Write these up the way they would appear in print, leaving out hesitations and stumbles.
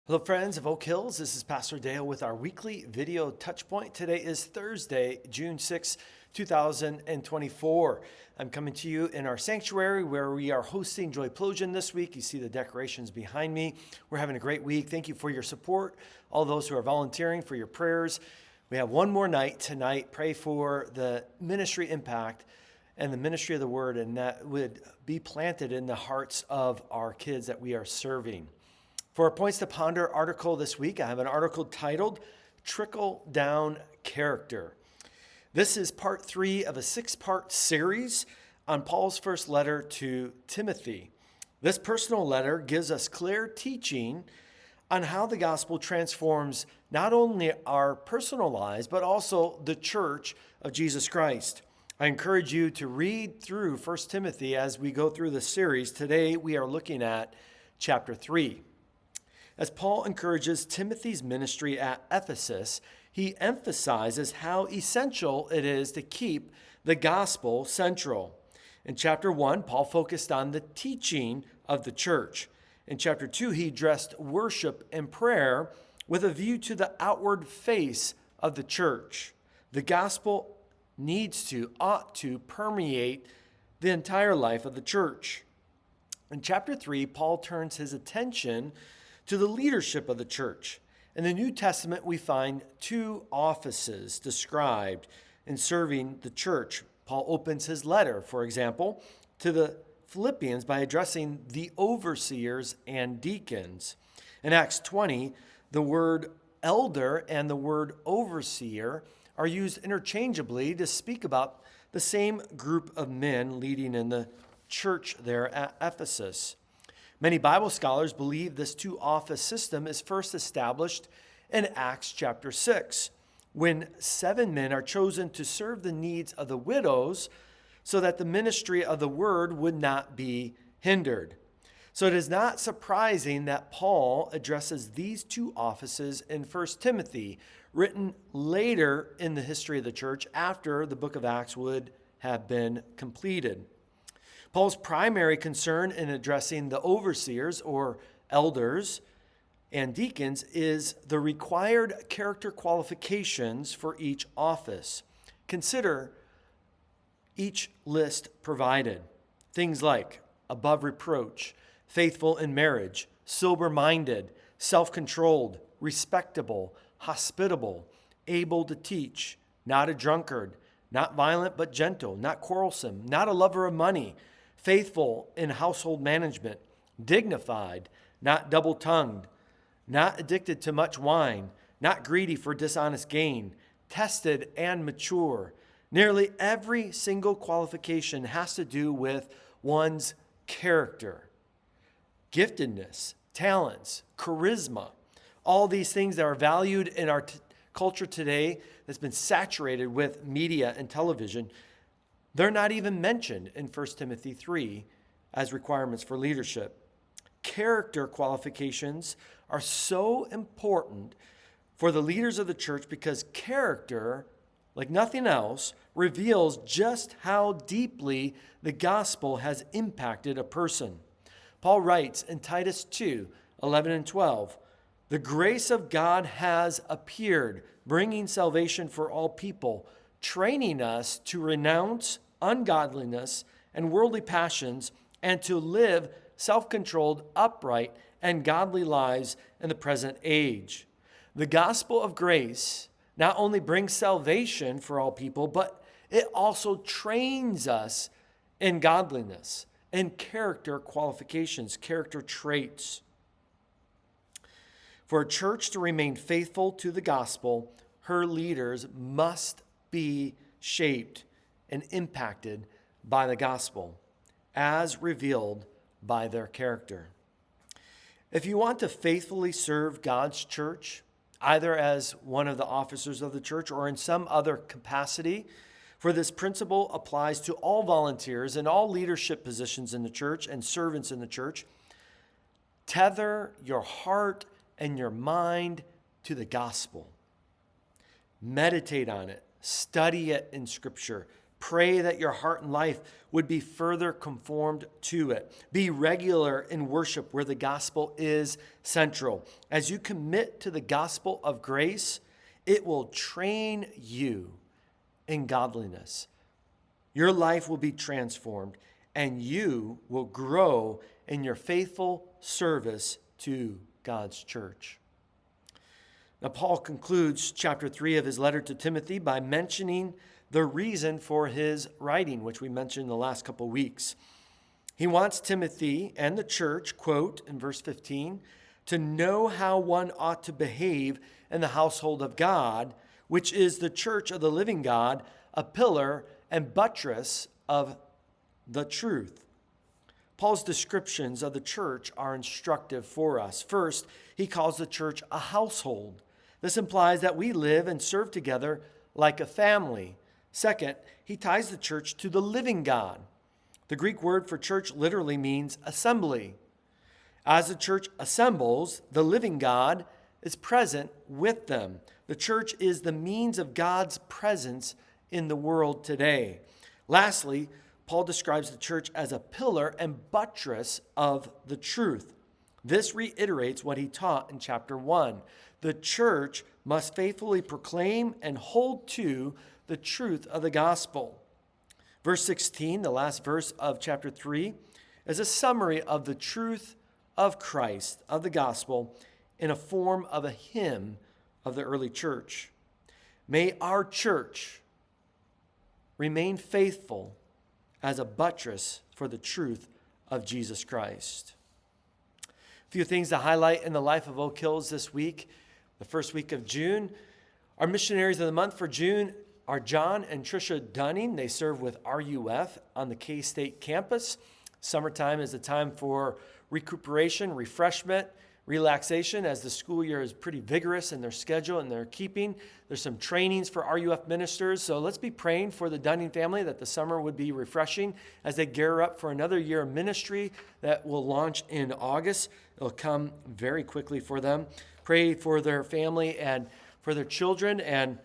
Hello, friends of Oak Hills. This is Pastor Dale with our weekly video Touchpoint. Today is Thursday, June 6, 2024. I'm coming to you in our sanctuary where we are hosting Joyplosion this week. You see the decorations behind me. We're having a great week. Thank you for your support, all those who are volunteering, for your prayers. We have one more night tonight. Pray for the ministry impact and the ministry of the word, and that would be planted in the hearts of our kids that we are serving. For our Points to Ponder article this week, I have an article titled Trickle Down Character. This is part 3 of a 6-part series on Paul's first letter to Timothy. This personal letter gives us clear teaching on how the gospel transforms not only our personal lives, but also the church of Jesus Christ. I encourage you to read through 1 Timothy as we go through this series. Today we are looking at chapter 3. As Paul encourages Timothy's ministry at Ephesus, he emphasizes how essential it is to keep the gospel central. In chapter 1, Paul focused on the teaching of the church. In chapter 2, he addressed worship and prayer with a view to the outward face of the church. The gospel ought to permeate the entire life of the church. In chapter 3, Paul turns his attention to the leadership of the church. In the New Testament, we find 2 offices described in serving the church. Paul opens his letter, for example, to the Philippians by addressing the overseers and deacons. In Acts 20, the word elder and the word overseer are used interchangeably to speak about the same group of men leading in the church there at Ephesus. Many Bible scholars believe this 2-office system is first established in Acts chapter 6, when 7 men are chosen to serve the needs of the widows so that the ministry of the word would not be hindered. So it is not surprising that Paul addresses these 2 offices in 1 Timothy, written later in the history of the church after the book of Acts would have been completed. Paul's primary concern in addressing the overseers or elders and deacons is the required character qualifications for each office. Consider each list provided. Things like above reproach, faithful in marriage, sober-minded, self-controlled, respectable, hospitable, able to teach, not a drunkard, not violent but gentle, not quarrelsome, not a lover of money, faithful in household management, dignified, not double-tongued, not addicted to much wine, not greedy for dishonest gain, tested and mature. Nearly every single qualification has to do with one's character, giftedness, talents, charisma, all these things that are valued in our culture today that's been saturated with media and television. They're not even mentioned in 1 Timothy 3 as requirements for leadership. Character qualifications are so important for the leaders of the church because character, like nothing else, reveals just how deeply the gospel has impacted a person. Paul writes in Titus 2, 11 and 12, "The grace of God has appeared, bringing salvation for all people, training us to renounce ungodliness and worldly passions, and to live self-controlled, upright, and godly lives in the present age." The gospel of grace not only brings salvation for all people, but it also trains us in godliness and character qualifications, character traits. For a church to remain faithful to the gospel, her leaders must be shaped and impacted by the gospel, as revealed by their character. If you want to faithfully serve God's church, either as one of the officers of the church or in some other capacity, for this principle applies to all volunteers and all leadership positions in the church and servants in the church, tether your heart and your mind to the gospel. Meditate on it. Study it in Scripture. Pray that your heart and life would be further conformed to it. Be regular in worship where the gospel is central. As you commit to the gospel of grace, it will train you in godliness. Your life will be transformed, and you will grow in your faithful service to God's church. Now, Paul concludes chapter 3 of his letter to Timothy by mentioning the reason for his writing, which we mentioned the last couple weeks. He wants Timothy and the church, quote, in verse 15, to know how one ought to behave in the household of God, which is the church of the living God, a pillar and buttress of the truth. Paul's descriptions of the church are instructive for us. First, he calls the church a household. This implies that we live and serve together like a family. Second, he ties the church to the living God. The Greek word for church literally means assembly. As the church assembles, the living God is present with them. The church is the means of God's presence in the world today. Lastly, Paul describes the church as a pillar and buttress of the truth. This reiterates what he taught in chapter 1. The church must faithfully proclaim and hold to the truth of the gospel. Verse 16, the last verse of chapter 3, is a summary of the truth of Christ, of the gospel, in a form of a hymn of the early church. May our church remain faithful as a buttress for the truth of Jesus Christ. A few things to highlight in the life of Oak Hills this week, the first week of June. Our missionaries of the month for June are John and Tricia Dunning. They serve with RUF on the K-State campus. Summertime is a time for recuperation, refreshment, relaxation, as the school year is pretty vigorous in their schedule and their keeping. There's some trainings for RUF ministers, so let's be praying for the Dunning family that the summer would be refreshing as they gear up for another year of ministry that will launch in August. It'll come very quickly for them. Pray for their family and for their children, and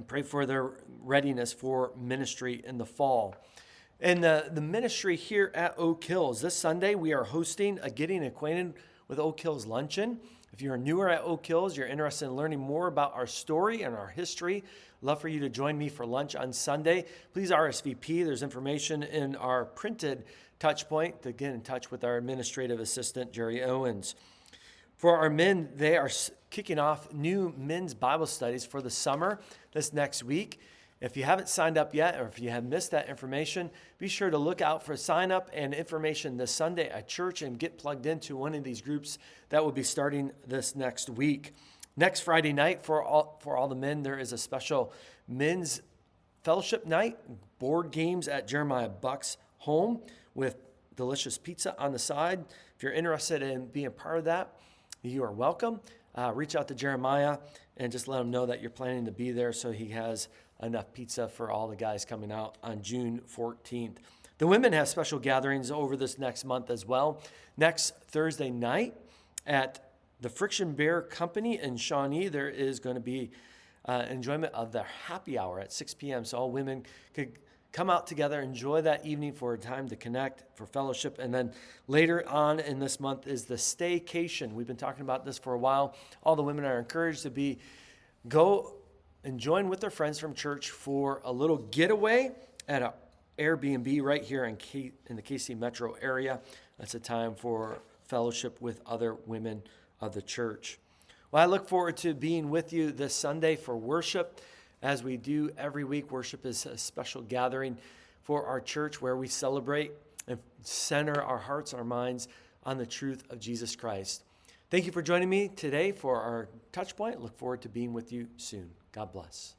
pray for their readiness for ministry in the fall. And the ministry here at Oak Hills, this Sunday we are hosting a Getting Acquainted with Oak Hills luncheon. If you're newer at Oak Hills, you're interested in learning more about our story and our history, I'd love for you to join me for lunch on Sunday. Please RSVP. There's information in our printed Touchpoint to get in touch with our administrative assistant, Jerry Owens. For our men, they are kicking off new men's Bible studies for the summer this next week. If you haven't signed up yet, or if you have missed that information, be sure to look out for sign up and information this Sunday at church and get plugged into one of these groups that will be starting this next week. Next Friday night for all the men, there is a special men's fellowship night, board games at Jeremiah Buck's home with delicious pizza on the side. If you're interested in being a part of that, you are welcome. Reach out to Jeremiah and just let him know that you're planning to be there so he has enough pizza for all the guys coming out on June 14th. The women have special gatherings over this next month as well. Next Thursday night at the Friction Bear Company in Shawnee, there is going to be enjoyment of their happy hour at 6 p.m. So all women could come out together, enjoy that evening for a time to connect, for fellowship. And then later on in this month is the staycation. We've been talking about this for a while. All the women are encouraged to go and join with their friends from church for a little getaway at an Airbnb right here in the KC metro area. That's a time for fellowship with other women of the church. Well, I look forward to being with you this Sunday for worship. As we do every week, worship is a special gathering for our church where we celebrate and center our hearts, our minds on the truth of Jesus Christ. Thank you for joining me today for our Touchpoint. Look forward to being with you soon. God bless.